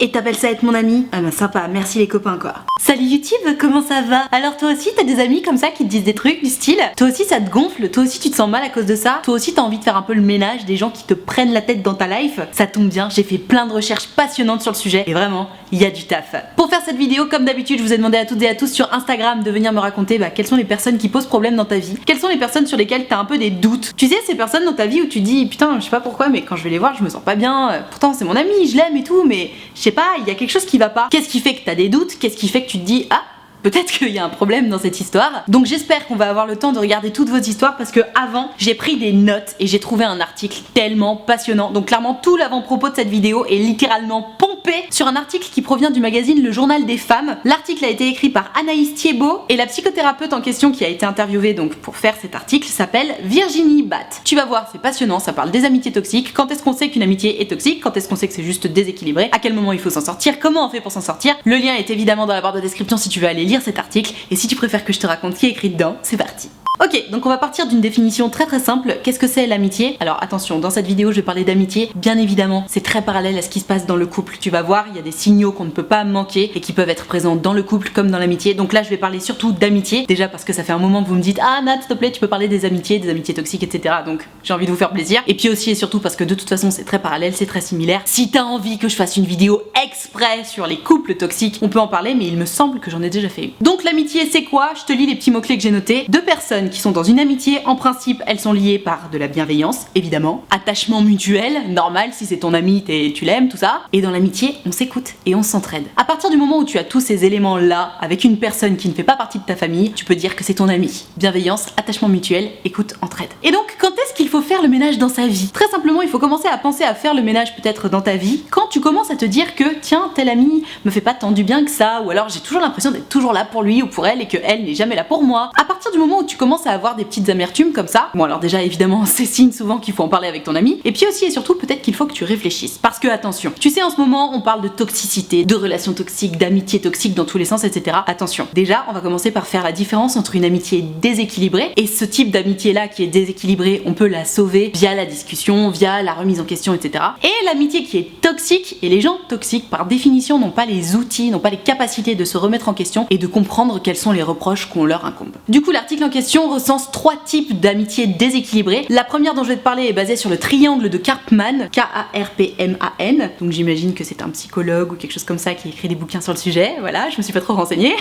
Et t'appelles ça être mon ami? Ah bah sympa, merci les copains quoi. Salut YouTube, comment ça va? Alors toi aussi t'as des amis comme ça qui te disent des trucs du style? Toi aussi ça te gonfle? Toi aussi tu te sens mal à cause de ça? Toi aussi t'as envie de faire un peu le ménage des gens qui te prennent la tête dans ta life? Ça tombe bien, j'ai fait plein de recherches passionnantes sur le sujet et vraiment, il y a du taf. Pour faire cette vidéo, comme d'habitude, je vous ai demandé à toutes et à tous sur Instagram de venir me raconter quelles sont les personnes qui posent problème dans ta vie. Quelles sont les personnes sur lesquelles t'as un peu des doutes. Tu sais, ces personnes dans ta vie où tu dis putain, je sais pas pourquoi, mais quand je vais les voir, je me sens pas bien. Pourtant c'est mon ami, je l'aime et tout, mais je sais pas, il y a quelque chose qui va pas. Qu'est-ce qui fait que t'as des doutes? Qu'est-ce qui fait que tu te dis ah, peut-être qu'il y a un problème dans cette histoire. Donc j'espère qu'on va avoir le temps de regarder toutes vos histoires parce que avant j'ai pris des notes et j'ai trouvé un article tellement passionnant. Donc clairement tout l'avant-propos de cette vidéo est littéralement pompé sur un article qui provient du magazine Le Journal des Femmes. L'article a été écrit par Anaïs Thiebaud et la psychothérapeute en question qui a été interviewée donc pour faire cet article s'appelle Virginie Batt. Tu vas voir, c'est passionnant, ça parle des amitiés toxiques, quand est-ce qu'on sait qu'une amitié est toxique, quand est-ce qu'on sait que c'est juste déséquilibré, à quel moment il faut s'en sortir, comment on fait pour s'en sortir. Le lien est évidemment dans la barre de description si tu veux aller lire cet article, et si tu préfères que je te raconte qui est écrit dedans, c'est parti. Ok, donc on va partir d'une définition très simple. Qu'est-ce que c'est l'amitié? Alors attention, dans cette vidéo je vais parler d'amitié, bien évidemment, c'est très parallèle à ce qui se passe dans le couple. Tu vas voir, il y a des signaux qu'on ne peut pas manquer et qui peuvent être présents dans le couple comme dans l'amitié. Donc là je vais parler surtout d'amitié, déjà parce que ça fait un moment que vous me dites ah Nat, s'il te plaît, tu peux parler des amitiés toxiques, etc. Donc j'ai envie de vous faire plaisir. Et puis aussi et surtout parce que de toute façon c'est très parallèle, c'est très similaire. Si t'as envie que je fasse une vidéo exprès sur les couples toxiques, on peut en parler, mais il me semble que j'en ai déjà fait une. Donc l'amitié c'est quoi? Je te lis les petits mots-clés que j'ai notés. Deux personnes qui sont dans une amitié, en principe, elles sont liées par de la bienveillance, évidemment. Attachement mutuel, normal, si c'est ton ami, tu l'aimes, tout ça. Et dans l'amitié, on s'écoute et on s'entraide. À partir du moment où tu as tous ces éléments-là, avec une personne qui ne fait pas partie de ta famille, tu peux dire que c'est ton ami. Bienveillance, attachement mutuel, écoute, entraide. Et donc, quand est-ce qu'il faut faire le ménage dans sa vie? Très simplement, il faut commencer à penser à faire le ménage peut-être dans ta vie quand tu commences à te dire que, tiens, tel ami me fait pas tant du bien que ça, ou alors j'ai toujours l'impression d'être toujours là pour lui ou pour elle et que elle n'est jamais là pour moi. À partir du moment où tu commences à avoir des petites amertumes comme ça, bon alors déjà évidemment c'est signe souvent qu'il faut en parler avec ton ami, et puis aussi et surtout peut-être qu'il faut que tu réfléchisses, parce que attention, tu sais en ce moment on parle de toxicité, de relations toxiques, d'amitié toxique dans tous les sens, etc. Attention, déjà on va commencer par faire la différence entre une amitié déséquilibrée, et ce type d'amitié là qui est déséquilibrée, on peut la sauver via la discussion, via la remise en question, etc. Et l'amitié qui est toxique, et les gens toxiques par définition n'ont pas les outils, n'ont pas les capacités de se remettre en question et de comprendre quels sont les reproches qu'on leur incombe. Du coup l'article en question recense 3 types d'amitié déséquilibrée. La première dont je vais te parler est basée sur le triangle de Karpman, K-A-R-P-M-A-N, donc j'imagine que c'est un psychologue ou quelque chose comme ça qui écrit des bouquins sur le sujet, voilà, je me suis pas trop renseignée.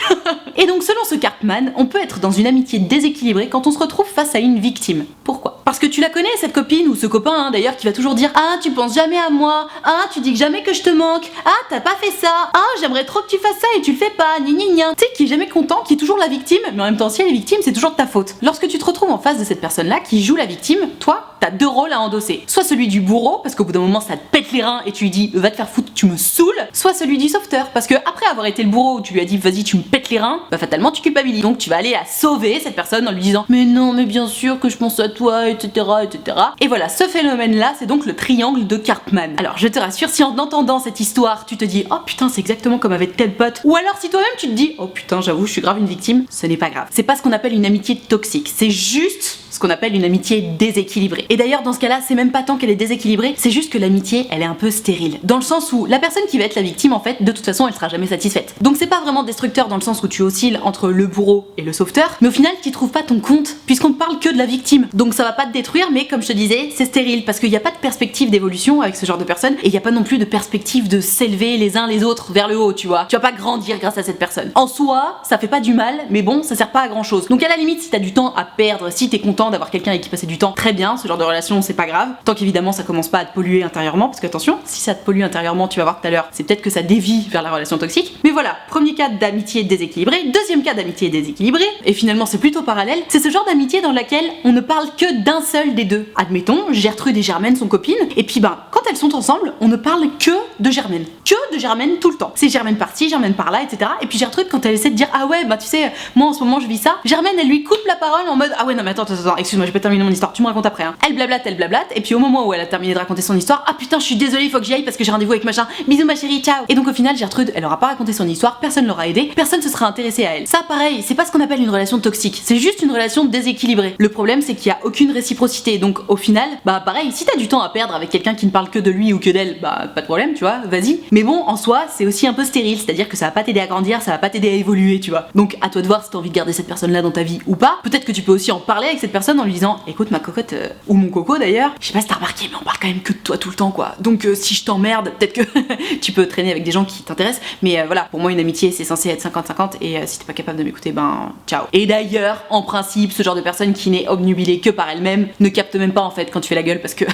Et donc selon ce Karpman, on peut être dans une amitié déséquilibrée quand on se retrouve face à une victime. Pourquoi? Parce que tu la connais cette copine ou ce copain d'ailleurs qui va toujours dire ah tu penses jamais à moi, ah tu dis que jamais que je te manque, ah t'as pas fait ça, ah j'aimerais trop que tu fasses ça et tu le fais pas, gna gna gna. Tu sais, qui est jamais content, qui est toujours la victime, mais en même temps si elle est victime c'est toujours de ta faute. Lorsque tu te retrouves en face de cette personne-là qui joue la victime, toi, t'as 2 rôles à endosser. Soit celui du bourreau, parce qu'au bout d'un moment ça te pète les reins et tu lui dis va te faire foutre, tu me saoules. Soit celui du sauveteur, parce que après avoir été le bourreau où tu lui as dit vas-y tu me pètes les reins, bah fatalement tu culpabilises. Donc tu vas aller à sauver cette personne en lui disant mais non mais bien sûr que je pense à toi, etc. etc. Et voilà, ce phénomène-là c'est donc le triangle de Karpman. Alors je te rassure, si en entendant cette histoire tu te dis oh putain c'est exactement comme avec tel pote, ou alors si toi-même tu te dis oh putain j'avoue je suis grave une victime, ce n'est pas grave. C'est pas ce qu'on appelle une amitié toxique, c'est juste ce qu'on appelle une amitié déséquilibrée. Et d'ailleurs dans ce cas-là, c'est même pas tant qu'elle est déséquilibrée, c'est juste que l'amitié, elle est un peu stérile. Dans le sens où la personne qui va être la victime, en fait, de toute façon, elle sera jamais satisfaite. Donc c'est pas vraiment destructeur dans le sens où tu oscilles entre le bourreau et le sauveteur, mais au final, tu trouves pas ton compte, puisqu'on ne parle que de la victime. Donc ça va pas te détruire, mais comme je te disais, c'est stérile, parce qu'il n'y a pas de perspective d'évolution avec ce genre de personne, et il n'y a pas non plus de perspective de s'élever les uns les autres vers le haut, tu vois. Tu vas pas grandir grâce à cette personne. En soi, ça fait pas du mal, mais bon, ça sert pas à grand chose. Donc à la limite, si t'as du temps à perdre, si t'es content d'avoir quelqu'un avec qui passer du temps, très bien, ce genre de relation c'est pas grave, tant qu'évidemment ça commence pas à te polluer intérieurement, parce que attention, si ça te pollue intérieurement, tu vas voir tout à l'heure, c'est peut-être que ça dévie vers la relation toxique. Mais voilà, premier cas d'amitié déséquilibrée, deuxième cas d'amitié déséquilibrée, et finalement c'est plutôt parallèle, c'est ce genre d'amitié dans laquelle on ne parle que d'un seul des deux. Admettons, Gertrude et Germaine sont copines, et puis quand elles sont ensemble, on ne parle que de Germaine. Que de Germaine tout le temps. C'est Germaine par-ci, Germaine par-là, etc. Et puis Gertrude, quand elle essaie de dire ah ouais, tu sais, moi en ce moment je vis ça, Germaine elle lui coupe la parole en mode ah ouais non mais attends, excuse-moi, je vais terminer mon histoire, tu me racontes après hein. Elle blablate, et puis au moment où elle a terminé de raconter son histoire, ah putain je suis désolée, faut que j'y aille parce que j'ai rendez-vous avec machin, bisous ma chérie, ciao. Et donc au final Gertrude, elle aura pas raconté son histoire, personne l'aura aidée, personne se sera intéressé à elle. Ça pareil, c'est pas ce qu'on appelle une relation toxique, c'est juste une relation déséquilibrée. Le problème c'est qu'il y a aucune réciprocité. Donc au final, bah pareil, si t'as du temps à perdre avec quelqu'un qui ne parle que de lui ou que d'elle, bah pas de problème, tu vois, vas-y. Mais bon, en soi, c'est aussi un peu stérile, c'est-à-dire que ça va pas t'aider à grandir, ça va pas t'aider à évoluer, tu vois. Donc à toi de voir si t'as envie de garder cette personne-là dans ta vie ou pas. Peut-être que tu peux aussi en parler avec cette personne en lui disant, écoute ma cocotte, ou mon coco d'ailleurs, je sais pas si t'as remarqué, mais on parle quand même que de toi tout le temps, quoi. Donc si je t'emmerde, peut-être que tu peux traîner avec des gens qui t'intéressent, mais voilà, pour moi une amitié c'est censé être 50-50 et si t'es pas capable de m'écouter, ben ciao. Et d'ailleurs, en principe, ce genre de personne qui n'est obnubilée que par elle-même ne capte même pas en fait quand tu fais la gueule parce que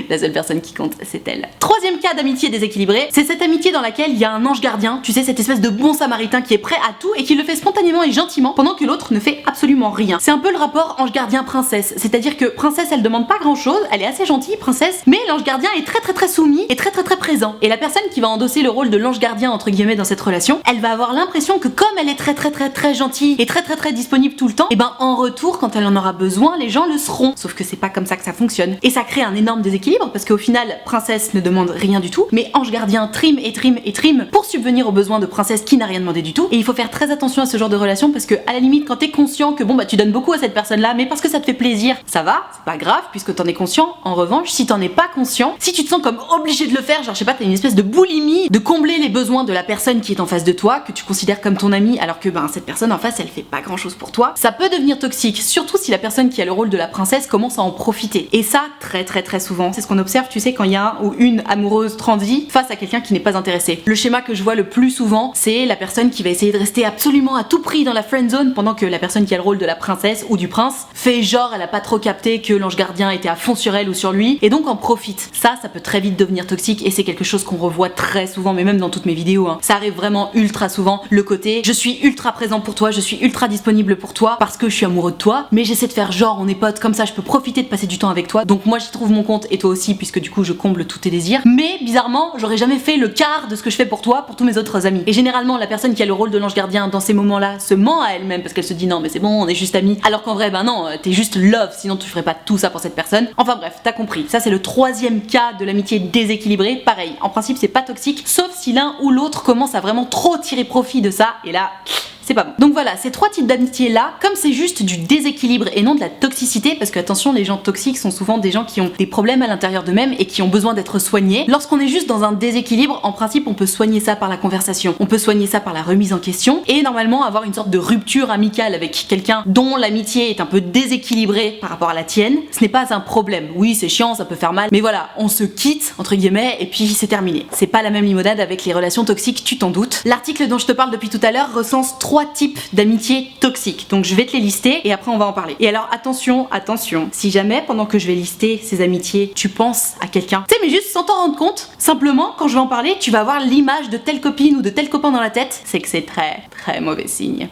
la seule personne qui compte c'est elle. Troisième cas d'amitié déséquilibrée, c'est cette amitié dans laquelle il y a un ange gardien, tu sais, cette espèce de bon samaritain qui est prêt à tout et qui le fait spontanément et gentiment pendant que l'autre ne fait absolument rien. C'est un peu le rapport ange gardien princesse, c'est-à-dire que princesse elle demande pas grand chose, elle est assez gentille princesse, mais l'ange gardien est très soumis et très présent. Et la personne qui va endosser le rôle de l'ange gardien entre guillemets dans cette relation, elle va avoir l'impression que comme elle est très gentille et très disponible tout le temps, et ben en retour quand elle en aura besoin, les gens le seront. Sauf que c'est pas comme ça que ça fonctionne. Et ça crée un énorme déséquilibre parce qu'au final, princesse ne demande rien du tout, mais ange gardien trime pour subvenir aux besoins de princesse qui n'a rien demandé du tout. Et il faut faire très attention à ce genre de relation parce que à la limite quand t'es conscient que bon bah tu donnes beaucoup à cette personne là, mais parce que ça te fait plaisir, ça va, c'est pas grave puisque t'en es conscient. En revanche, si t'en es pas conscient, si tu te sens comme obligé de le faire, genre je sais pas, t'as une espèce de boulimie de combler les besoins de la personne qui est en face de toi, que tu considères comme ton ami alors que ben cette personne en face elle fait pas grand chose pour toi, ça peut devenir toxique, surtout si la personne qui a le rôle de la princesse commence à en profiter. Et ça très souvent, c'est ce qu'on observe, tu sais, quand il y a un ou une amoureuse transie face à quelqu'un qui n'est pas intéressé. Le schéma que je vois le plus souvent, c'est la personne qui va essayer de rester absolument à tout prix dans la friend zone pendant que la personne qui a le rôle de la princesse ou du prince fait genre elle a pas trop capté que l'ange gardien était à fond sur elle ou sur lui et donc en profite. Ça peut très vite devenir toxique et c'est quelque chose qu'on revoit très souvent, mais même dans toutes mes vidéos, hein. Ça arrive vraiment ultra souvent, le côté je suis ultra présent pour toi, je suis ultra disponible pour toi parce que je suis amoureux de toi, mais j'essaie de faire genre on est potes, comme ça je peux profiter de passer du temps avec toi, donc moi j'y trouve mon compte et toi aussi puisque du coup je comble tous tes désirs, mais bizarrement j'aurais jamais fait le quart de ce que je fais pour toi pour tous mes autres amis. Et généralement la personne qui a le rôle de l'ange gardien dans ces moments-là se ment à elle-même parce qu'elle se dit non mais c'est bon, on est juste amis, alors qu'en vrai ben non, t'es juste love, sinon tu ferais pas tout ça pour cette personne. Enfin bref, t'as compris, ça c'est le troisième cas de l'amitié déséquilibrée. Pareil, en principe c'est pas toxique, sauf si l'un ou l'autre commence à vraiment trop tirer profit de ça, et là c'est pas bon. Donc voilà, ces trois types d'amitié là, comme c'est juste du déséquilibre et non de la toxicité, parce que attention, les gens toxiques sont souvent des gens qui ont des problèmes à l'intérieur d'eux-mêmes et qui ont besoin d'être soignés. Lorsqu'on est juste dans un déséquilibre, en principe on peut soigner ça par la conversation, on peut soigner ça par la remise en question et normalement avoir une sorte de rupture amicale avec quelqu'un dont l'amitié est un peu déséquilibrée par rapport à la tienne, ce n'est pas un problème. Oui c'est chiant, ça peut faire mal, mais voilà, on se quitte entre guillemets et puis c'est terminé. C'est pas la même limonade avec les relations toxiques, tu t'en doutes. L'article dont je te parle depuis tout à l'heure recense 3 types d'amitié toxiques. Donc je vais te les lister et après on va en parler. Et alors attention, si jamais pendant que je vais lister ces amitiés, tu penses à quelqu'un, tu sais mais juste sans t'en rendre compte, simplement quand je vais en parler, tu vas avoir l'image de telle copine ou de tel copain dans la tête, c'est que c'est très mauvais signe.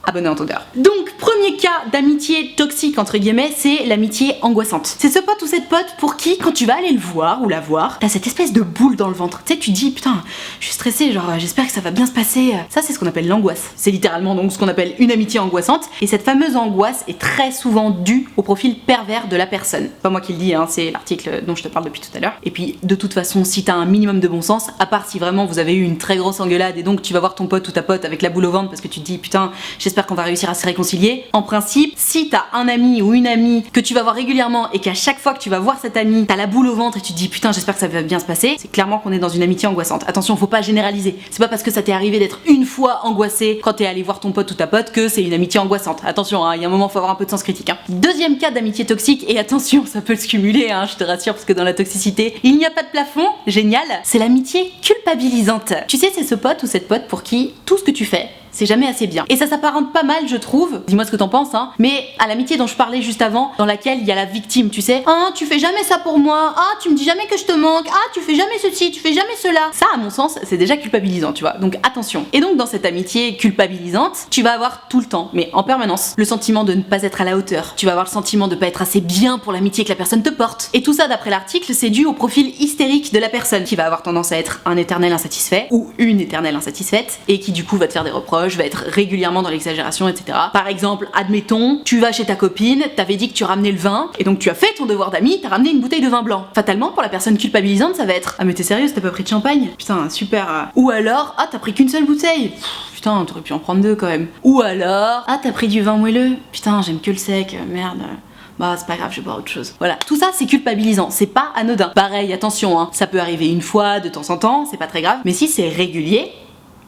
Abonné en tondeur. Donc, premier cas d'amitié toxique, entre guillemets, c'est l'amitié angoissante. C'est ce pote ou cette pote pour qui, quand tu vas aller le voir ou la voir, t'as cette espèce de boule dans le ventre. Tu sais, tu dis, putain, je suis stressée, genre, j'espère que ça va bien se passer. Ça, c'est ce qu'on appelle l'angoisse. C'est littéralement donc ce qu'on appelle une amitié angoissante. Et cette fameuse angoisse est très souvent due au profil pervers de la personne. Pas moi qui le dis, hein, c'est l'article dont je te parle depuis tout à l'heure. Et puis, de toute façon, si t'as un minimum de bon sens, à part si vraiment vous avez eu une très grosse engueulade et donc tu vas voir ton pote ou ta pote avec la boule au ventre parce que tu te dis, putain, j'espère qu'on va réussir à se réconcilier. En principe, si t'as un ami ou une amie que tu vas voir régulièrement et qu'à chaque fois que tu vas voir cet ami, t'as la boule au ventre et tu te dis putain j'espère que ça va bien se passer, c'est clairement qu'on est dans une amitié angoissante. Attention, faut pas généraliser. C'est pas parce que ça t'est arrivé d'être une fois angoissé quand t'es allé voir ton pote ou ta pote que c'est une amitié angoissante. Attention, hein, il y a un moment faut avoir un peu de sens critique. Hein. Deuxième cas d'amitié toxique, et attention, ça peut se cumuler, hein, je te rassure, parce que dans la toxicité, il n'y a pas de plafond, génial, c'est l'amitié culpabilisante. Tu sais, c'est ce pote ou cette pote pour qui tout ce que tu fais, c'est jamais assez bien. Et ça s'apparente pas mal, je trouve, dis-moi ce que t'en penses, hein, mais à l'amitié dont je parlais juste avant, dans laquelle il y a la victime, tu sais. Ah, tu fais jamais ça pour moi, ah, tu me dis jamais que je te manque, ah, tu fais jamais ceci, tu fais jamais cela. Ça, à mon sens, c'est déjà culpabilisant, tu vois, donc attention. Et donc, dans cette amitié culpabilisante, tu vas avoir tout le temps, mais en permanence, le sentiment de ne pas être à la hauteur. Tu vas avoir le sentiment de pas être assez bien pour l'amitié que la personne te porte. Et tout ça, d'après l'article, c'est dû au profil hystérique de la personne, qui va avoir tendance à être un éternel insatisfait, ou une éternelle insatisfaite, et qui du coup va te faire des reproches, va être régulièrement dans l'exagération, etc. Par exemple, admettons, tu vas chez ta copine, t'avais dit que tu ramenais le vin, et donc tu as fait ton devoir d'ami, t'as ramené une bouteille de vin blanc. Fatalement, pour la personne culpabilisante, ça va être ah mais t'es sérieuse, t'as pas pris de champagne? Putain, super. Ou alors, ah t'as pris qu'une seule bouteille. Putain, t'aurais pu en prendre deux quand même. Ou alors, ah t'as pris du vin moelleux. Putain, j'aime que le sec, merde. bah c'est pas grave, je vais boire autre chose. Voilà, tout ça c'est culpabilisant, c'est pas anodin. Pareil, attention, hein, ça peut arriver une fois de temps en temps, c'est pas très grave, mais si c'est régulier,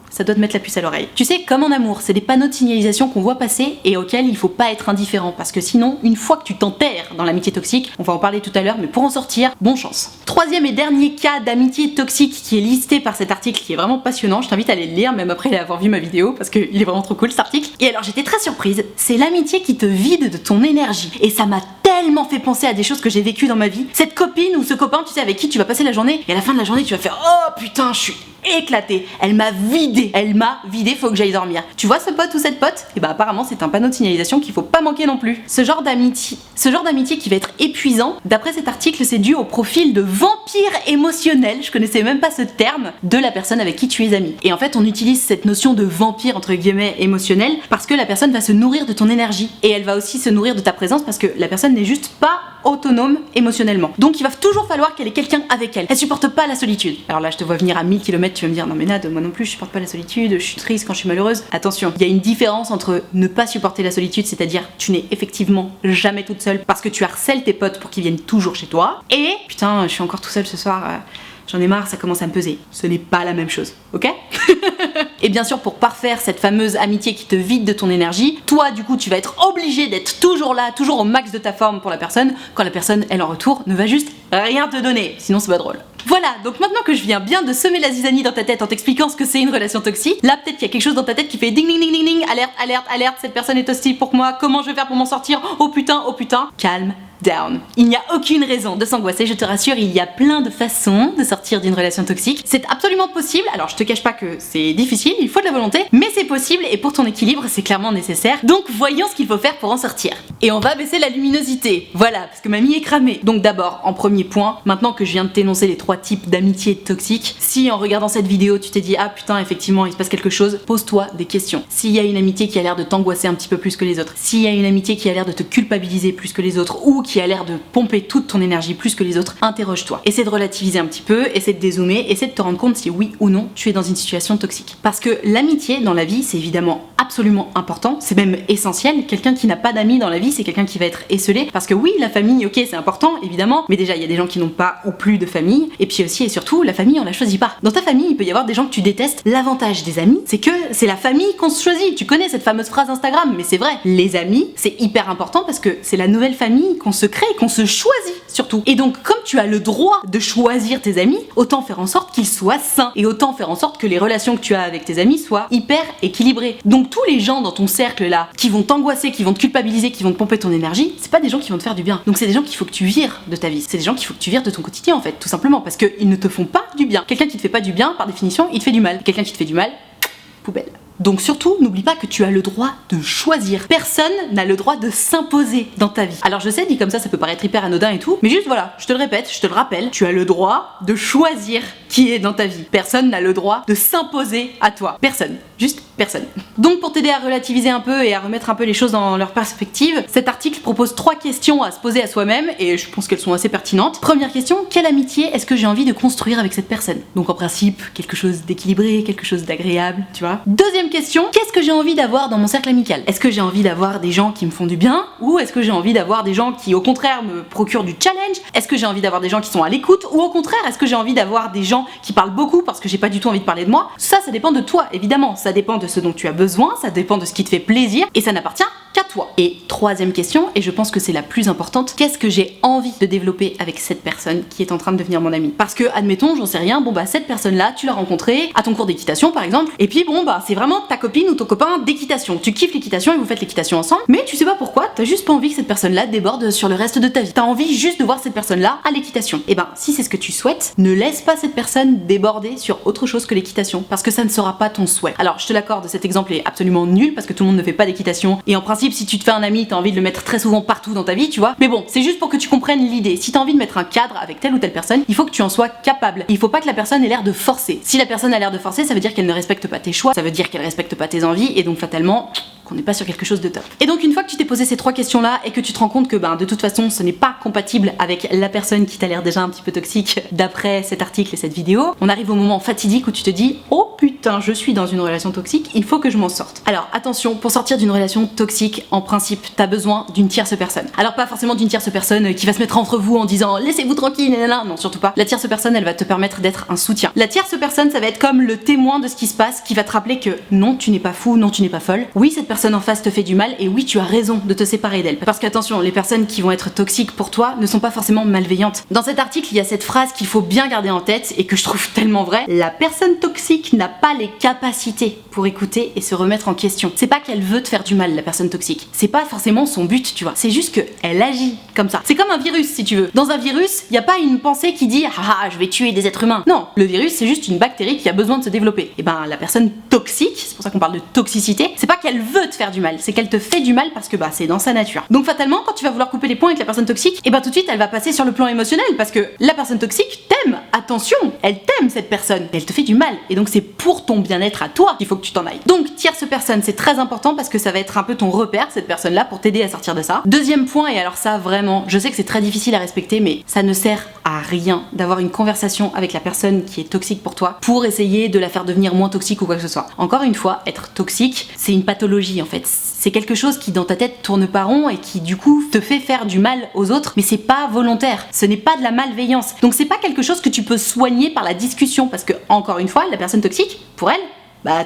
ça doit te mettre la puce à l'oreille. Tu sais, comme en amour, c'est des panneaux de signalisation qu'on voit passer et auxquels il faut pas être indifférent parce que sinon, une fois que tu t'enterres dans l'amitié toxique, on va en parler tout à l'heure, mais pour en sortir, bonne chance. Troisième et dernier cas d'amitié toxique qui est listé par cet article qui est vraiment passionnant, je t'invite à aller le lire même après avoir vu ma vidéo parce qu'il est vraiment trop cool cet article. Et alors j'étais très surprise, c'est l'amitié qui te vide de ton énergie et ça m'a tellement fait penser à des choses que j'ai vécues dans ma vie. Cette copine ou ce copain, tu sais, avec qui tu vas passer la journée et à la fin de la journée tu vas faire oh putain, je suis éclatée, elle m'a vidé, faut que j'aille dormir. Tu vois ce pote ou cette pote? Et bah apparemment c'est un panneau de signalisation qu'il faut pas manquer non plus. Ce genre d'amitié qui va être épuisant, d'après cet article, c'est dû au profil de vampire émotionnel, je connaissais même pas ce terme, de la personne avec qui tu es ami. Et en fait on utilise cette notion de vampire entre guillemets émotionnel parce que la personne va se nourrir de ton énergie et elle va aussi se nourrir de ta présence parce que la personne n'est juste pas autonome émotionnellement. Donc il va toujours falloir qu'elle ait quelqu'un avec elle. Elle supporte pas la solitude. Alors là je te vois venir à 1000 km, tu vas me dire non mais Nad, moi non plus je supporte pas la solitude, je suis triste quand je suis malheureuse. Attention, il y a une différence entre ne pas supporter la solitude, c'est-à-dire tu n'es effectivement jamais toute seule parce que tu harcèles tes potes pour qu'ils viennent toujours chez toi, et putain je suis encore tout seul ce soir, j'en ai marre, ça commence à me peser. Ce n'est pas la même chose, ok? Et bien sûr, pour parfaire cette fameuse amitié qui te vide de ton énergie, toi du coup tu vas être obligé d'être toujours là, toujours au max de ta forme pour la personne, quand la personne, elle en retour, ne va juste rien te donner, sinon c'est pas drôle. Voilà, donc maintenant que je viens bien de semer la zizanie dans ta tête en t'expliquant ce que c'est une relation toxique, là peut-être qu'il y a quelque chose dans ta tête qui fait ding ding ding ding ding, alerte, alerte, alerte, cette personne est toxique pour moi, comment je vais faire pour m'en sortir, oh putain, calme down. Il n'y a aucune raison de s'angoisser, je te rassure, il y a plein de façons de sortir d'une relation toxique. C'est absolument possible, alors je te cache pas que c'est difficile, il faut de la volonté, mais c'est possible et pour ton équilibre c'est clairement nécessaire. Donc voyons ce qu'il faut faire pour en sortir. Et on va baisser la luminosité, voilà, parce que mamie est cramée. Donc d'abord, en premier point, maintenant que je viens de t'énoncer les 3 types d'amitié toxiques, si en regardant cette vidéo tu t'es dit ah putain effectivement il se passe quelque chose, pose-toi des questions. S'il y a une amitié qui a l'air de t'angoisser un petit peu plus que les autres, s'il y a une amitié qui a l'air de te culpabiliser plus que les autres, ou qui a l'air de pomper toute ton énergie plus que les autres, interroge-toi. Essaie de relativiser un petit peu, essaie de dézoomer, essaie de te rendre compte si oui ou non tu es dans une situation toxique. Parce que l'amitié dans la vie c'est évidemment absolument important, c'est même essentiel. Quelqu'un qui n'a pas d'amis dans la vie c'est quelqu'un qui va être esseulé, parce que oui la famille ok c'est important évidemment, mais déjà il y a des gens qui n'ont pas ou plus de famille, et puis aussi et surtout la famille on la choisit pas. Dans ta famille il peut y avoir des gens que tu détestes, l'avantage des amis c'est que c'est la famille qu'on se choisit. Tu connais cette fameuse phrase Instagram, mais c'est vrai, les amis c'est hyper important parce que c'est la nouvelle famille qu'on se crée, qu'on se choisit surtout. Et donc comme tu as le droit de choisir tes amis, autant faire en sorte qu'ils soient sains et autant faire en sorte que les relations que tu as avec tes amis soient hyper équilibrées. Donc tous les gens dans ton cercle là qui vont t'angoisser, qui vont te culpabiliser, qui vont te pomper ton énergie, c'est pas des gens qui vont te faire du bien. Donc c'est des gens qu'il faut que tu vires de ta vie. C'est des gens qu'il faut que tu vires de ton quotidien en fait, tout simplement parce qu'ils ne te font pas du bien. Quelqu'un qui te fait pas du bien, par définition, il te fait du mal. Quelqu'un qui te fait du mal, poubelle. Donc surtout, n'oublie pas que tu as le droit de choisir. Personne n'a le droit de s'imposer dans ta vie. Alors je sais, dit comme ça peut paraître hyper anodin et tout, mais juste voilà, je te le répète, je te le rappelle, tu as le droit de choisir qui est dans ta vie. Personne n'a le droit de s'imposer à toi. Personne. Juste personne. Donc pour t'aider à relativiser un peu et à remettre un peu les choses dans leur perspective, cet article propose 3 questions à se poser à soi-même et je pense qu'elles sont assez pertinentes. Première question, quelle amitié est-ce que j'ai envie de construire avec cette personne? Donc en principe, quelque chose d'équilibré, quelque chose d'agréable, tu vois. Deuxième question, qu'est-ce que j'ai envie d'avoir dans mon cercle amical? Est-ce que j'ai envie d'avoir des gens qui me font du bien ou est-ce que j'ai envie d'avoir des gens qui au contraire me procurent du challenge? Est-ce que j'ai envie d'avoir des gens qui sont à l'écoute ou au contraire est-ce que j'ai envie d'avoir des gens qui parlent beaucoup parce que j'ai pas du tout envie de parler de moi? Ça dépend de toi évidemment, ça dépend de ce dont tu as besoin, ça dépend de ce qui te fait plaisir et ça n'appartient qu'à toi. Et troisième question, et je pense que c'est la plus importante, qu'est-ce que j'ai envie de développer avec cette personne qui est en train de devenir mon amie? Parce que admettons, j'en sais rien, bon bah cette personne-là, tu l'as rencontrée à ton cours d'équitation par exemple, et puis bon bah c'est vraiment ta copine ou ton copain d'équitation. Tu kiffes l'équitation et vous faites l'équitation ensemble, mais tu sais pas pourquoi, t'as juste pas envie que cette personne-là déborde sur le reste de ta vie. T'as envie juste de voir cette personne-là à l'équitation. Et ben si c'est ce que tu souhaites, ne laisse pas cette personne déborder sur autre chose que l'équitation, parce que ça ne sera pas ton souhait. Alors je te l'accorde, cet exemple est absolument nul parce que tout le monde ne fait pas d'équitation et en principe si tu te fais un ami t'as envie de le mettre très souvent partout dans ta vie, tu vois, mais bon c'est juste pour que tu comprennes l'idée. Si t'as envie de mettre un cadre avec telle ou telle personne, il faut que tu en sois capable. Il faut pas que la personne ait l'air de forcer. Si la personne a l'air de forcer, ça veut dire qu'elle ne respecte pas tes choix, ça veut dire qu'elle respecte pas tes envies et donc fatalement qu'on n'est pas sur quelque chose de top. Et donc une fois que tu t'es posé ces 3 questions là et que tu te rends compte que de toute façon ce n'est pas compatible avec la personne qui t'a l'air déjà un petit peu toxique d'après cet article et cette vidéo, on arrive au moment fatidique où tu te dis oh putain, je suis dans une relation toxique, il faut que je m'en sorte. Alors attention, pour sortir d'une relation toxique, en principe t'as besoin d'une tierce personne. Alors pas forcément d'une tierce personne qui va se mettre entre vous en disant laissez-vous tranquille, nanana. Non, surtout pas. La tierce personne, elle va te permettre d'être un soutien. La tierce personne, ça va être comme le témoin de ce qui se passe, qui va te rappeler que non, tu n'es pas fou, non, tu n'es pas folle. Oui, cette personne en face te fait du mal et oui, tu as raison de te séparer d'elle. Parce qu'attention, les personnes qui vont être toxiques pour toi ne sont pas forcément malveillantes. Dans cet article, il y a cette phrase qu'il faut bien garder en tête et que je trouve tellement vraie. La personne toxique n'a pas les capacités pour écouter et se remettre en question. C'est pas qu'elle veut te faire du mal, la personne toxique. C'est pas forcément son but, tu vois. C'est juste qu'elle agit comme ça. C'est comme un virus, si tu veux. Dans un virus, il n'y a pas une pensée qui dit ah je vais tuer des êtres humains. Non, le virus c'est juste une bactérie qui a besoin de se développer. Et ben la personne toxique, c'est pour ça qu'on parle de toxicité, c'est pas qu'elle veut te faire du mal, c'est qu'elle te fait du mal parce que c'est dans sa nature. Donc fatalement quand tu vas vouloir couper les ponts avec la personne toxique, et tout de suite elle va passer sur le plan émotionnel parce que la personne toxique t'aime. Attention, elle t'aime cette personne, et elle te fait du mal. Et donc c'est pour ton bien-être à toi qu'il faut que tu t'en ailles. Donc tierce personne, c'est très important parce que ça va être un peu ton repère, cette personne là, pour t'aider à sortir de ça. Deuxième point, et alors ça vraiment, je sais que c'est très difficile à respecter, mais ça ne sert à rien d'avoir une conversation avec la personne qui est toxique pour toi pour essayer de la faire devenir moins toxique ou quoi que ce soit. Encore une fois, être toxique, c'est une pathologie en fait. C'est quelque chose qui dans ta tête tourne pas rond et qui du coup te fait faire du mal aux autres, mais c'est pas volontaire, ce n'est pas de la malveillance. Donc c'est pas quelque chose que tu peux soigner par la discussion parce que encore une fois, la personne toxique, pour elle,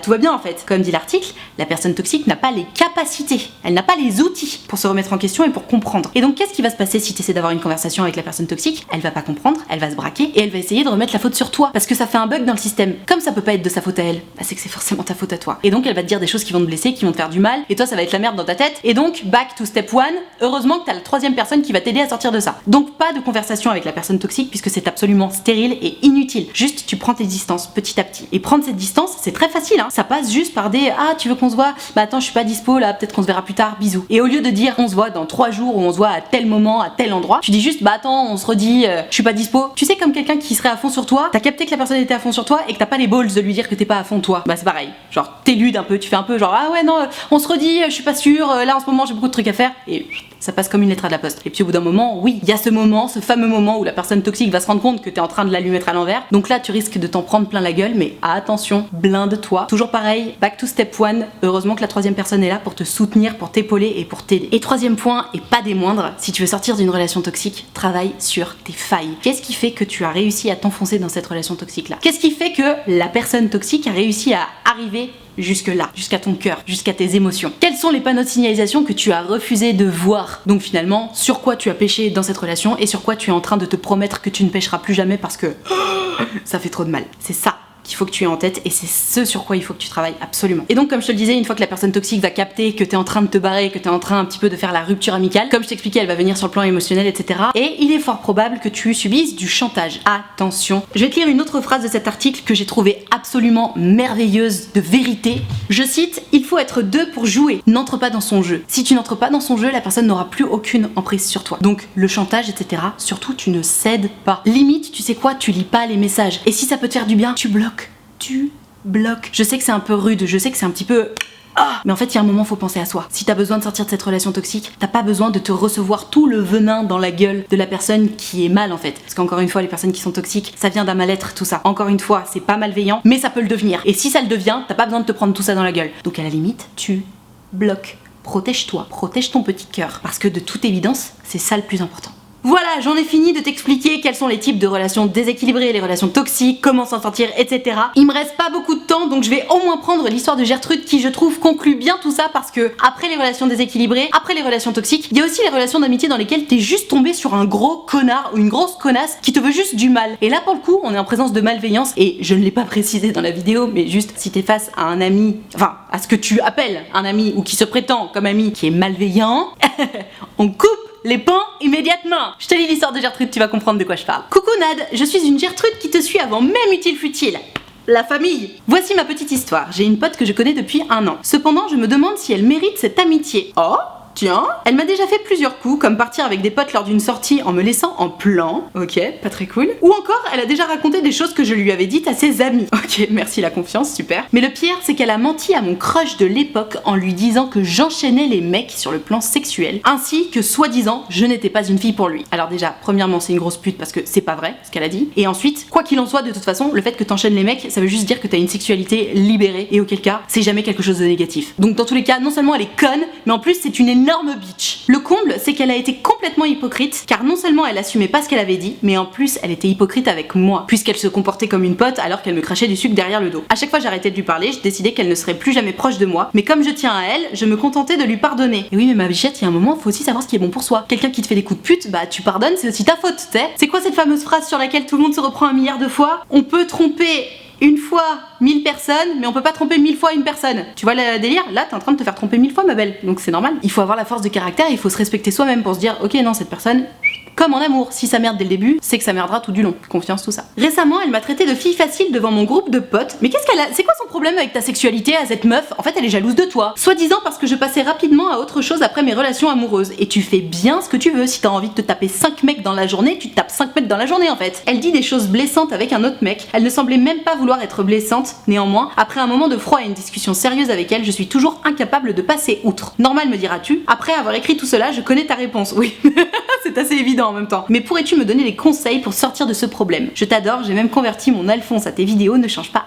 tout va bien en fait. Comme dit l'article, la personne toxique n'a pas les capacités, elle n'a pas les outils pour se remettre en question et pour comprendre. Et donc qu'est-ce qui va se passer si tu essaies d'avoir une conversation avec la personne toxique? Elle va pas comprendre, elle va se braquer et elle va essayer de remettre la faute sur toi parce que ça fait un bug dans le système. Comme ça peut pas être de sa faute à elle, c'est que c'est forcément ta faute à toi. Et donc elle va te dire des choses qui vont te blesser, qui vont te faire du mal et toi ça va être la merde dans ta tête. Et donc back to step one, heureusement que t'as la 3e personne qui va t'aider à sortir de ça. Donc pas de conversation avec la personne toxique puisque c'est absolument stérile et inutile. Juste tu prends tes distances petit à petit. Et prendre cette distance, c'est très facile. Ça passe juste par des tu veux qu'on se voit, attends je suis pas dispo là, peut-être qu'on se verra plus tard, bisous. Et au lieu de dire on se voit dans 3 jours ou on se voit à tel moment, à tel endroit, tu dis juste attends on se redit, je suis pas dispo. Tu sais comme quelqu'un qui serait à fond sur toi, t'as capté que la personne était à fond sur toi et que t'as pas les balls de lui dire que t'es pas à fond toi. C'est pareil, genre t'éludes un peu, tu fais un peu genre ah ouais non on se redit, je suis pas sûre, là en ce moment j'ai beaucoup de trucs à faire et ça passe comme une lettre à la poste. Et puis au bout d'un moment, oui, il y a ce moment, ce fameux moment où la personne toxique va se rendre compte que t'es en train de la lui mettre à l'envers. Donc là, tu risques de t'en prendre plein la gueule, mais attention, blinde-toi. Toujours pareil, back to step one. Heureusement que la 3e personne est là pour te soutenir, pour t'épauler et pour t'aider. Et 3e point, et pas des moindres, si tu veux sortir d'une relation toxique, travaille sur tes failles. Qu'est-ce qui fait que tu as réussi à t'enfoncer dans cette relation toxique-là? Qu'est-ce qui fait que la personne toxique a réussi à arriver jusque là, jusqu'à ton cœur, jusqu'à tes émotions? Quels sont les panneaux de signalisation que tu as refusé de voir? Donc finalement, sur quoi tu as péché dans cette relation et sur quoi tu es en train de te promettre que tu ne pécheras plus jamais parce que ça fait trop de mal. C'est ça qu'il faut que tu aies en tête et c'est ce sur quoi il faut que tu travailles absolument. Et donc comme je te le disais, une fois que la personne toxique va capter que t'es en train de te barrer, que t'es en train un petit peu de faire la rupture amicale, comme je t'expliquais, elle va venir sur le plan émotionnel, etc. Et il est fort probable que tu subisses du chantage. Attention. Je vais te lire une autre phrase de cet article que j'ai trouvée absolument merveilleuse, de vérité. Je cite, il faut être 2 pour jouer. N'entre pas dans son jeu. Si tu n'entres pas dans son jeu, la personne n'aura plus aucune emprise sur toi. Donc le chantage, etc. Surtout, tu ne cèdes pas. Limite, tu sais quoi, tu lis pas les messages. Et si ça peut te faire du bien, tu bloques. Tu bloques. Je sais que c'est un peu rude, je sais que c'est un petit peu... mais en fait, il y a un moment, faut penser à soi. Si t'as besoin de sortir de cette relation toxique, t'as pas besoin de te recevoir tout le venin dans la gueule de la personne qui est mal en fait. Parce qu'encore une fois, les personnes qui sont toxiques, ça vient d'un mal-être, tout ça. Encore une fois, c'est pas malveillant, mais ça peut le devenir. Et si ça le devient, t'as pas besoin de te prendre tout ça dans la gueule. Donc à la limite, tu bloques. Protège-toi, protège ton petit cœur. Parce que de toute évidence, c'est ça le plus important. Voilà, j'en ai fini de t'expliquer quels sont les types de relations déséquilibrées, les relations toxiques, comment s'en sortir, etc. Il me reste pas beaucoup de temps, donc je vais au moins prendre l'histoire de Gertrude qui, je trouve, conclut bien tout ça parce que après les relations déséquilibrées, après les relations toxiques, il y a aussi les relations d'amitié dans lesquelles t'es juste tombé sur un gros connard ou une grosse connasse qui te veut juste du mal. Et là, pour le coup, on est en présence de malveillance et je ne l'ai pas précisé dans la vidéo, mais juste si t'es face à un ami, enfin, à ce que tu appelles un ami ou qui se prétend comme ami qui est malveillant, on coupe les pans immédiatement. Je te lis l'histoire de Gertrude, tu vas comprendre de quoi je parle. Coucou Nad, je suis une Gertrude qui te suit avant même Utile Futile. La famille. Voici ma petite histoire. J'ai une pote que je connais depuis 1 an. Cependant, je me demande si elle mérite cette amitié. Oh, tiens. Elle m'a déjà fait plusieurs coups, comme partir avec des potes lors d'une sortie en me laissant en plan. Ok, pas très cool. Ou encore, elle a déjà raconté des choses que je lui avais dites à ses amis. Ok, merci la confiance, super. Mais le pire, c'est qu'elle a menti à mon crush de l'époque en lui disant que j'enchaînais les mecs sur le plan sexuel, ainsi que soi-disant, je n'étais pas une fille pour lui. Alors déjà, premièrement, c'est une grosse pute parce que c'est pas vrai ce qu'elle a dit. Et ensuite, quoi qu'il en soit, de toute façon, le fait que t'enchaînes les mecs, ça veut juste dire que t'as une sexualité libérée, et auquel cas, c'est jamais quelque chose de négatif. Donc dans tous les cas, non seulement elle est conne, mais en plus c'est une énorme bitch. Le comble, c'est qu'elle a été complètement hypocrite, car non seulement elle assumait pas ce qu'elle avait dit, mais en plus elle était hypocrite avec moi, puisqu'elle se comportait comme une pote alors qu'elle me crachait du sucre derrière le dos. À chaque fois j'arrêtais de lui parler, je décidais qu'elle ne serait plus jamais proche de moi, mais comme je tiens à elle, je me contentais de lui pardonner. Et oui, mais ma bichette, il y a un moment, faut aussi savoir ce qui est bon pour soi. Quelqu'un qui te fait des coups de pute, bah tu pardonnes, c'est aussi ta faute, tu sais. C'est quoi cette fameuse phrase sur laquelle tout le monde se reprend 1 milliard de fois? On peut tromper une fois 1000 personnes, mais on peut pas tromper 1000 fois une personne. Tu vois le délire? Là, t'es en train de te faire tromper 1000 fois, ma belle. Donc c'est normal. Il faut avoir la force de caractère, il faut se respecter soi-même pour se dire, ok, non, cette personne, comme en amour, si ça merde dès le début, c'est que ça merdera tout du long. Confiance, tout ça. Récemment, elle m'a traité de fille facile devant mon groupe de potes. Mais qu'est-ce qu'elle a? C'est quoi son problème avec ta sexualité à cette meuf? En fait, elle est jalouse de toi. Soi-disant parce que je passais rapidement à autre chose après mes relations amoureuses. Et tu fais bien ce que tu veux. Si t'as envie de te taper 5 mecs dans la journée, tu te tapes 5 mecs dans la journée en fait. Elle dit des choses blessantes avec un autre mec. Elle ne semblait même pas vouloir être blessante. Néanmoins, après un moment de froid et une discussion sérieuse avec elle, je suis toujours incapable de passer outre. Normal, me diras-tu. Après avoir écrit tout cela, je connais ta réponse. Oui, c'est assez évident en même temps. Mais pourrais-tu me donner des conseils pour sortir de ce problème? Je t'adore, j'ai même converti mon Alphonse à tes vidéos, ne change pas,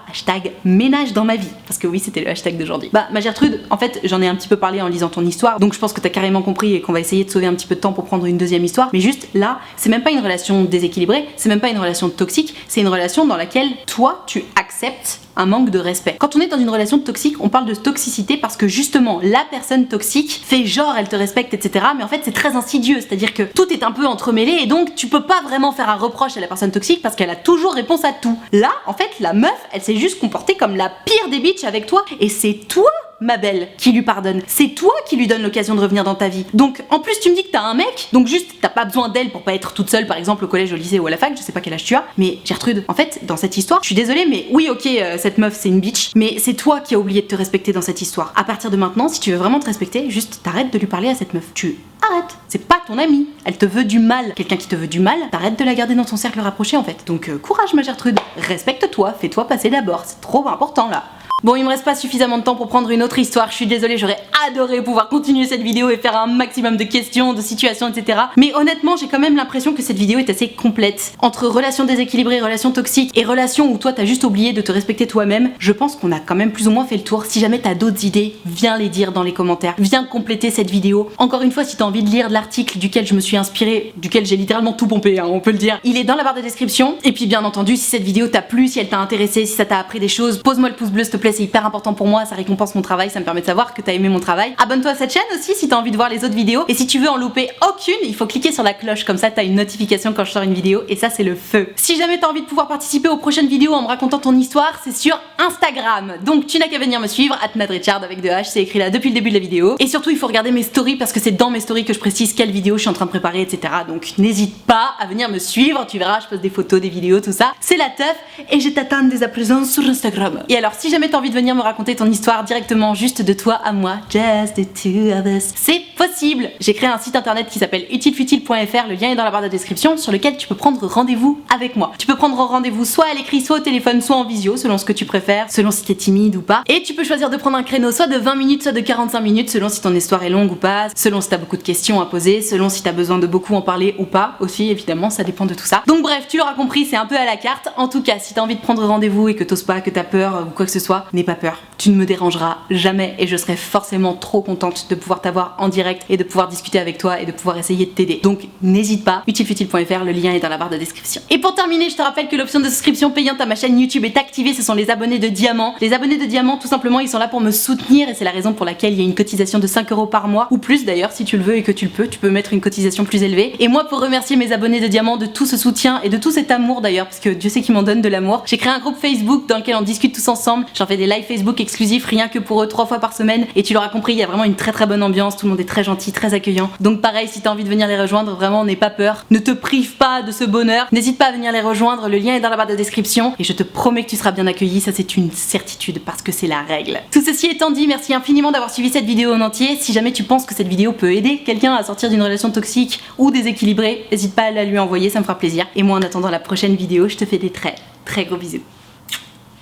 #ménage dans ma vie. Parce que oui, c'était le hashtag d'aujourd'hui. Bah, ma Gertrude, en fait, j'en ai un petit peu parlé en lisant ton histoire, donc je pense que t'as carrément compris et qu'on va essayer de sauver un petit peu de temps pour prendre une deuxième histoire. Mais juste là, c'est même pas une relation déséquilibrée, c'est même pas une relation toxique, c'est une relation dans laquelle toi, tu acceptes un manque de respect. Quand on est dans une relation toxique, on parle de toxicité parce que justement, la personne toxique fait genre elle te respecte, etc. Mais en fait, c'est très insidieux, c'est-à-dire que tout est un peu entremêlé et donc tu peux pas vraiment faire un reproche à la personne toxique parce qu'elle a toujours réponse à tout. Là, en fait, la meuf, elle s'est juste comportée comme la pire des bitches avec toi et c'est toi, ma belle, qui lui pardonne. C'est toi qui lui donne l'occasion de revenir dans ta vie. Donc, en plus, tu me dis que t'as un mec, donc juste, t'as pas besoin d'elle pour pas être toute seule, par exemple, au collège, au lycée ou à la fac, je sais pas quel âge tu as, mais Gertrude, en fait, dans cette histoire, je suis désolée, mais oui, ok, cette meuf, c'est une bitch, mais c'est toi qui as oublié de te respecter dans cette histoire. À partir de maintenant, si tu veux vraiment te respecter, juste t'arrêtes de lui parler à cette meuf. Tu arrêtes. C'est pas ton amie. Elle te veut du mal. Quelqu'un qui te veut du mal, t'arrêtes de la garder dans ton cercle rapproché, en fait. Donc, courage, ma Gertrude. Respecte-toi, fais-toi passer d'abord. C'est trop important, là. Bon, il me reste pas suffisamment de temps pour prendre une autre histoire, je suis désolée, j'aurais adoré pouvoir continuer cette vidéo et faire un maximum de questions, de situations, etc. Mais honnêtement, j'ai quand même l'impression que cette vidéo est assez complète. Entre relations déséquilibrées, relations toxiques et relations où toi t'as juste oublié de te respecter toi-même, je pense qu'on a quand même plus ou moins fait le tour. Si jamais t'as d'autres idées, viens les dire dans les commentaires, viens compléter cette vidéo. Encore une fois, si t'as envie de lire l'article duquel je me suis inspirée, duquel j'ai littéralement tout pompé, hein, on peut le dire, il est dans la barre de description. Et puis bien entendu, si cette vidéo t'a plu, si elle t'a intéressé, si ça t'a appris des choses, pose-moi le pouce bleu s'il te plaît, c'est hyper important pour moi, ça récompense mon travail, ça me permet de savoir que t'as aimé mon travail. Abonne-toi à cette chaîne aussi si t'as envie de voir les autres vidéos. Et si tu veux en louper aucune, il faut cliquer sur la cloche, comme ça t'as une notification quand je sors une vidéo et ça c'est le feu. Si jamais t'as envie de pouvoir participer aux prochaines vidéos en me racontant ton histoire, c'est sur Instagram. Donc tu n'as qu'à venir me suivre, @nadrichard avec 2 H, c'est écrit là depuis le début de la vidéo. Et surtout il faut regarder mes stories parce que c'est dans mes stories que je précise quelle vidéo je suis en train de préparer, etc. Donc n'hésite pas à venir me suivre, tu verras, je poste des photos, des vidéos, tout ça. C'est la teuf et je t'attends dès à présent sur Instagram. Et alors si jamais t'as envie de venir me raconter ton histoire directement juste de toi à moi, just the two of us, c'est possible. J'ai créé un site internet qui s'appelle utilefutile.fr, le lien est dans la barre de description, sur lequel tu peux prendre rendez-vous avec moi. Tu peux prendre rendez-vous soit à l'écrit, soit au téléphone, soit en visio, selon ce que tu préfères, selon si t'es timide ou pas. Et tu peux choisir de prendre un créneau soit de 20 minutes, soit de 45 minutes, selon si ton histoire est longue ou pas, selon si t'as beaucoup de questions à poser, selon si t'as besoin de beaucoup en parler ou pas. Aussi, évidemment, ça dépend de tout ça. Donc bref, tu l'auras compris, c'est un peu à la carte. En tout cas, si t'as envie de prendre rendez-vous et que t'oses pas, que t'as peur ou quoi que ce soit, n'aie pas peur. Tu ne me dérangeras jamais et je serai forcément trop contente de pouvoir t'avoir en direct et de pouvoir discuter avec toi et de pouvoir essayer de t'aider. Donc n'hésite pas, utilefutile.fr, le lien est dans la barre de description. Et pour terminer, je te rappelle que l'option de souscription payante à ma chaîne YouTube est activée, ce sont les abonnés de diamant. Les abonnés de diamant, tout simplement, ils sont là pour me soutenir et c'est la raison pour laquelle il y a une cotisation de 5 € par mois ou plus d'ailleurs, si tu le veux et que tu le peux, tu peux mettre une cotisation plus élevée. Et moi, pour remercier mes abonnés de diamant de tout ce soutien et de tout cet amour d'ailleurs, parce que Dieu sait qu'ils m'en donnent de l'amour, j'ai créé un groupe Facebook dans lequel on discute tous ensemble. J'en fais fait des lives Facebook exclusifs rien que pour eux 3 fois par semaine. Et tu l'auras compris, il y a vraiment une très très bonne ambiance, tout le monde est très gentil, très accueillant. Donc pareil, si t'as envie de venir les rejoindre, vraiment n'aie pas peur, ne te prive pas de ce bonheur, n'hésite pas à venir les rejoindre, le lien est dans la barre de description et je te promets que tu seras bien accueilli, ça c'est une certitude parce que c'est la règle. Tout ceci étant dit, merci infiniment d'avoir suivi cette vidéo en entier. Si jamais tu penses que cette vidéo peut aider quelqu'un à sortir d'une relation toxique ou déséquilibrée, n'hésite pas à la lui envoyer, ça me fera plaisir. Et moi en attendant la prochaine vidéo, je te fais des très très gros bisous.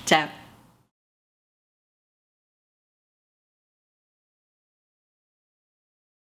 Ciao.